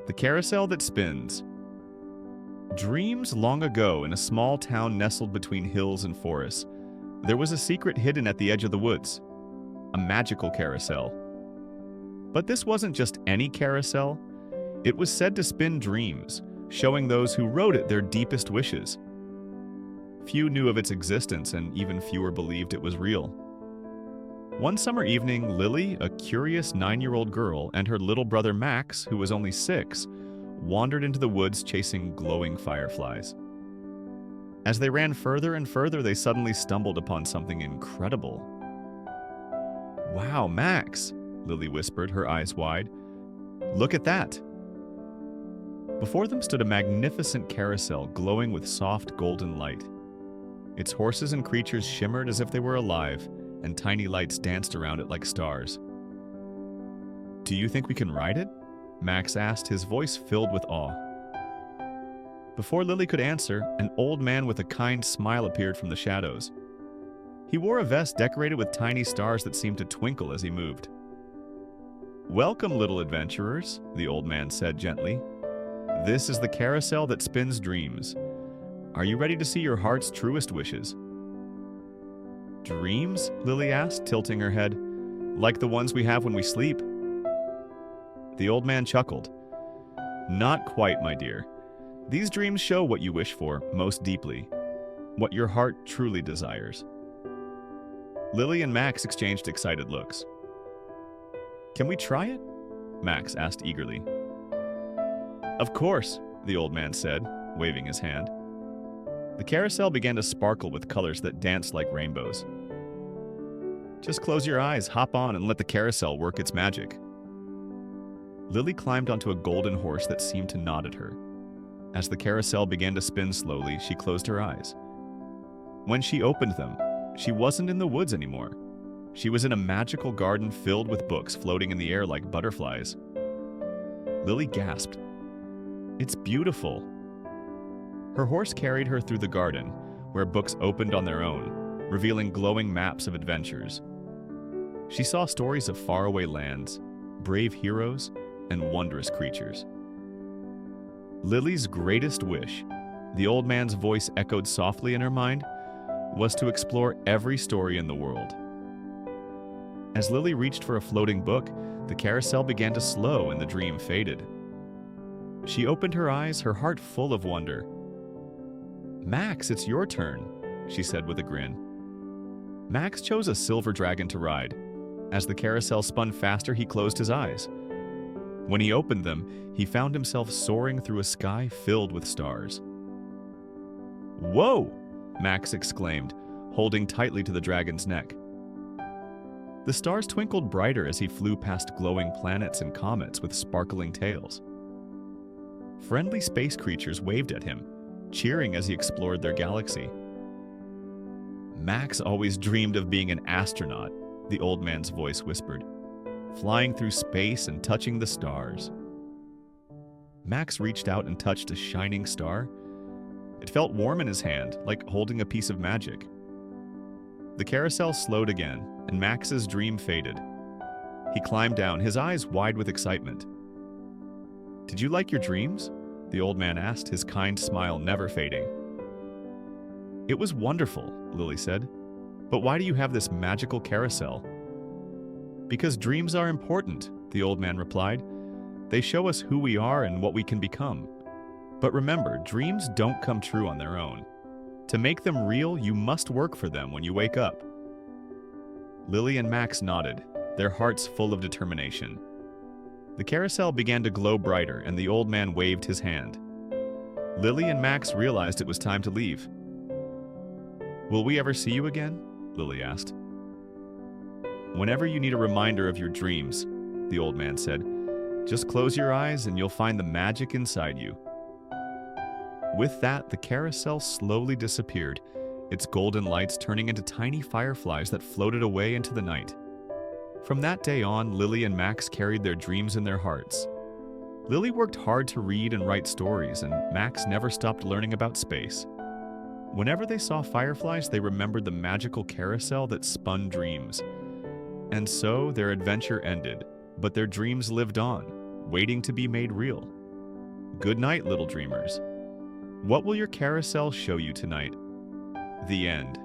The Carousel That Spins Dreams long ago in a small town nestled between hills and forests. There was a secret hidden at the edge of the woods, a magical carousel. But this wasn't just any carousel. It was said to spin dreams, showing those who rode it their deepest wishes. Few knew of its existence, and even fewer believed it was real. One summer evening, Lily, a curious 9-year-old girl, and her little brother Max, who was only 6, wandered into the woods chasing glowing fireflies. As they ran further and further, they suddenly stumbled upon something incredible. "Wow, Max," Lily whispered, her eyes wide. "Look at that." Before them stood a magnificent carousel glowing with soft golden light. Its horses and creatures shimmered as if they were alive, and tiny lights danced around it like stars. "Do you think we can ride it?" Max asked, his voice filled with awe. Before Lily could answer, an old man with a kind smile appeared from the shadows. He wore a vest decorated with tiny stars that seemed to twinkle as he moved. "Welcome, little adventurers," the old man said gently. "This is the carousel that spins dreams. Are you ready to see your heart's truest wishes?" "Dreams?" Lily asked, tilting her head. "Like the ones we have when we sleep?" The old man chuckled. "Not quite, my dear. These dreams show what you wish for most deeply, what your heart truly desires." Lily and Max exchanged excited looks. "Can we try it?" Max asked eagerly. "Of course," the old man said, waving his hand. The carousel began to sparkle with colors that danced like rainbows. "Just close your eyes, hop on, and let the carousel work its magic." Lily climbed onto a golden horse that seemed to nod at her. As the carousel began to spin slowly, she closed her eyes. When she opened them, she wasn't in the woods anymore. She was in a magical garden filled with books floating in the air like butterflies. Lily gasped. "It's beautiful." Her horse carried her through the garden, where books opened on their own, revealing glowing maps of adventures. She saw stories of faraway lands, brave heroes, and wondrous creatures. Lily's greatest wish, the old man's voice echoed softly in her mind, was to explore every story in the world. As Lily reached for a floating book, the carousel began to slow and the dream faded. She opened her eyes, her heart full of wonder. "Max, it's your turn," she said with a grin. Max chose a silver dragon to ride. As the carousel spun faster, he closed his eyes. When he opened them, he found himself soaring through a sky filled with stars. "Whoa!" Max exclaimed, holding tightly to the dragon's neck. The stars twinkled brighter as he flew past glowing planets and comets with sparkling tails. Friendly space creatures waved at him, cheering as he explored their galaxy. "Max always dreamed of being an astronaut," the old man's voice whispered, "flying through space and touching the stars." Max reached out and touched a shining star. It felt warm in his hand, like holding a piece of magic. The carousel slowed again, and Max's dream faded. He climbed down, his eyes wide with excitement. "Did you like your dreams?" the old man asked, his kind smile never fading. "It was wonderful," Lily said. "But why do you have this magical carousel?" "Because dreams are important," the old man replied. "They show us who we are and what we can become. But remember, dreams don't come true on their own. To make them real, you must work for them when you wake up." Lily and Max nodded, their hearts full of determination. The carousel began to glow brighter, and the old man waved his hand. Lily and Max realized it was time to leave. "Will we ever see you again?" Lily asked. "Whenever you need a reminder of your dreams," the old man said, "just close your eyes and you'll find the magic inside you." With that, the carousel slowly disappeared, its golden lights turning into tiny fireflies that floated away into the night. From that day on, Lily and Max carried their dreams in their hearts. Lily worked hard to read and write stories, and Max never stopped learning about space. Whenever they saw fireflies, they remembered the magical carousel that spun dreams. And so their adventure ended, but their dreams lived on, waiting to be made real. Good night, little dreamers. What will your carousel show you tonight? The end.